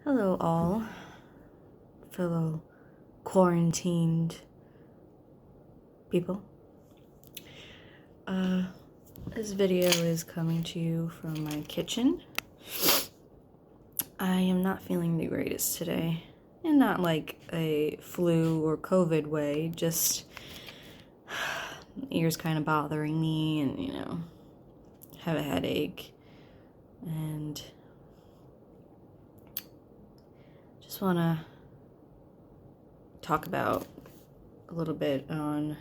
Hello, all fellow quarantined people. This video is coming to you from my kitchen. I am not feeling the greatest today, and not like a flu or COVID way, just ears kind of bothering me, and have a headache, and just want to talk about a little bit on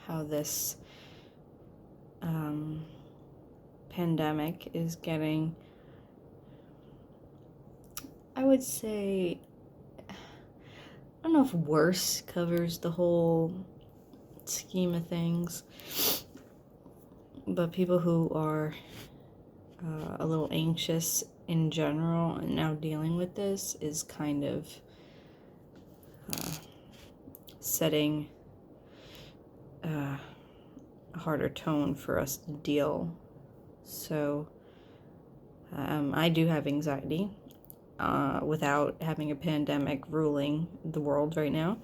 how this pandemic is getting, I would say, I don't know if worse covers the whole scheme of things, but people who are a little anxious in general and now dealing with this is kind of setting a harder tone for us to deal. So I do have anxiety without having a pandemic ruling the world right now,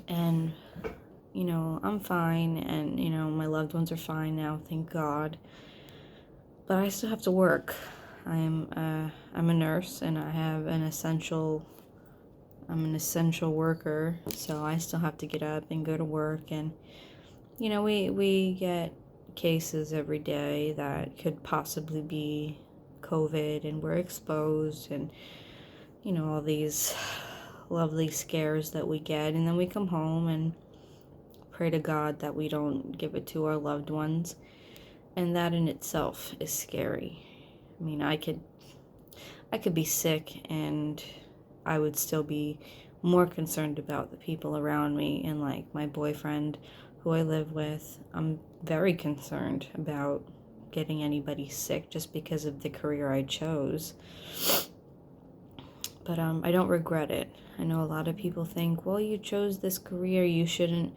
and I'm fine, and my loved ones are fine now, thank God, but I still have to work. I'm a nurse, and I'm an essential worker, so I still have to get up and go to work. And we get cases every day that could possibly be COVID, and we're exposed, and all these lovely scares that we get, and then we come home and pray to God that we don't give it to our loved ones, and that in itself is scary. I mean, I could be sick and I would still be more concerned about the people around me, and like my boyfriend who I live with, I'm very concerned about getting anybody sick just because of the career I chose. But I don't regret it. I know a lot of people think, well, you chose this career, you shouldn't,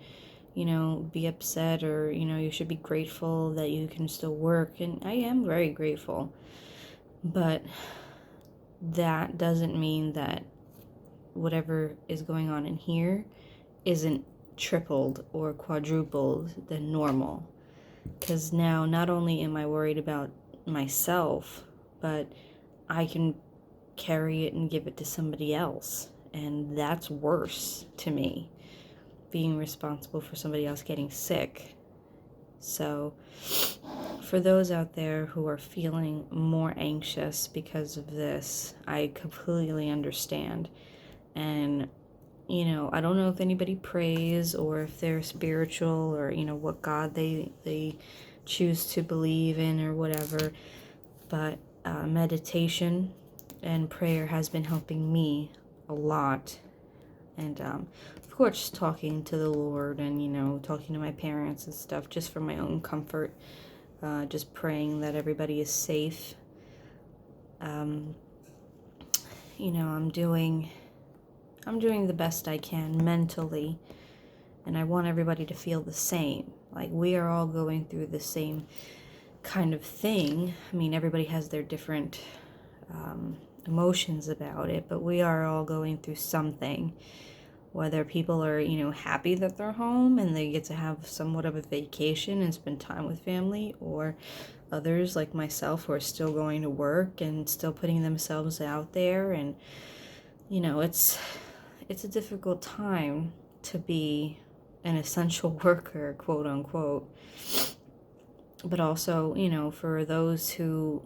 be upset, or, you should be grateful that you can still work. And I am very grateful. But that doesn't mean that whatever is going on in here isn't tripled or quadrupled than normal. Because now not only am I worried about myself, but I can carry it and give it to somebody else. And that's worse to me, being responsible for somebody else getting sick. So for those out there who are feeling more anxious because of this, I completely understand. And I don't know if anybody prays or if they're spiritual, or what God they choose to believe in or whatever, but meditation and prayer has been helping me a lot. And of course, talking to the Lord, and talking to my parents and stuff, just for my own comfort, just praying that everybody is safe. I'm doing the best I can mentally, and I want everybody to feel the same. Like, we are all going through the same kind of thing. I mean, everybody has their different emotions about it, but we are all going through something. Whether people are, happy that they're home and they get to have somewhat of a vacation and spend time with family, or others like myself who are still going to work and still putting themselves out there. And it's a difficult time to be an essential worker, quote unquote. But also, for those who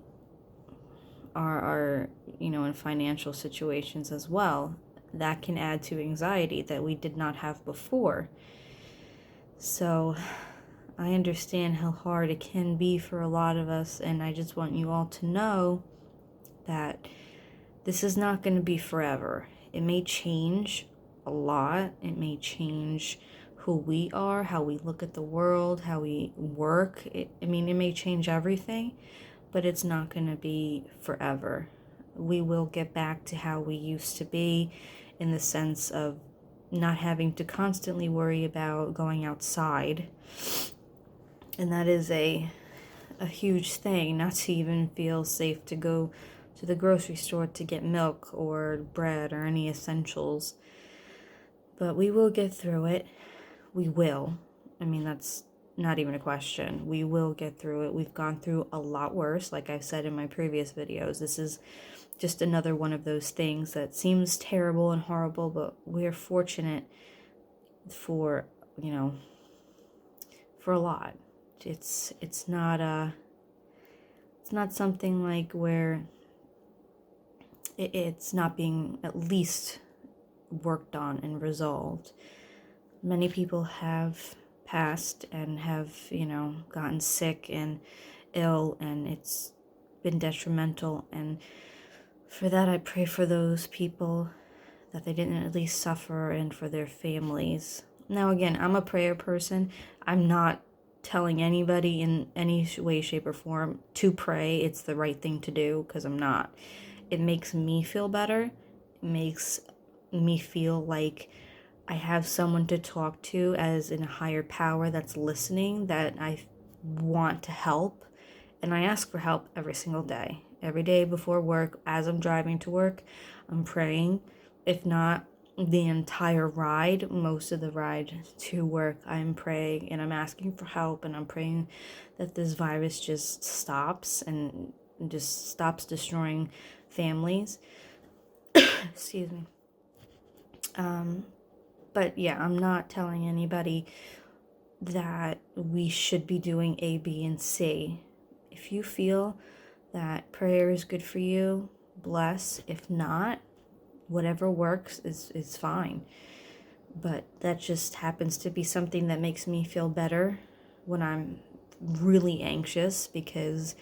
are in financial situations as well, that can add to anxiety that we did not have before. So I understand how hard it can be for a lot of us, and I just want you all to know that this is not going to be forever. It may change a lot. It may change who we are, how we look at the world, how we work. It may change everything, but it's not going to be forever. We will get back to how we used to be, in the sense of not having to constantly worry about going outside. And that is a huge thing, not to even feel safe to go to the grocery store to get milk or bread or any essentials. But we will get through it. We will. I mean, that's not even a question. We will get through it. We've gone through a lot worse, like I've said in my previous videos. This is just another one of those things that seems terrible and horrible, but we're fortunate for, for a lot. It's not something like where it's not being at least worked on and resolved. Many people have passed and have, gotten sick and ill, and it's been detrimental. And for that, I pray for those people that they didn't at least suffer, and for their families. Now, again, I'm a prayer person. I'm not telling anybody in any way, shape, or form to pray. It's the right thing to do, because I'm not. It makes me feel better. It makes me feel like I have someone to talk to as in a higher power that's listening, that I want to help. And I ask for help every single day. Every day before work, as I'm driving to work, I'm praying. If not the entire ride, most of the ride to work, I'm praying and I'm asking for help, and I'm praying that this virus just stops and just stops destroying families. Excuse me. But yeah, I'm not telling anybody that we should be doing A, B, and C. If you feel that prayer is good for you, bless. If not, whatever works is fine. But that just happens to be something that makes me feel better when I'm really anxious, because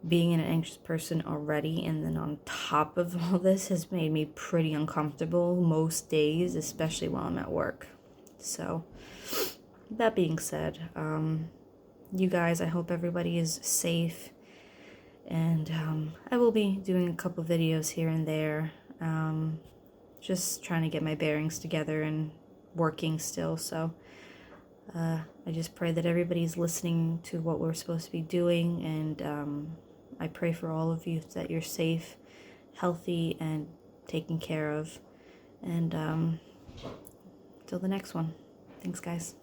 being an anxious person already, and then on top of all this, has made me pretty uncomfortable most days, especially while I'm at work. So, that being said, you guys, I hope everybody is safe, and I will be doing a couple videos here and there, just trying to get my bearings together and working still. So I just pray that everybody's listening to what we're supposed to be doing, and I pray for all of you that you're safe, healthy, and taken care of. And till the next one. Thanks, guys.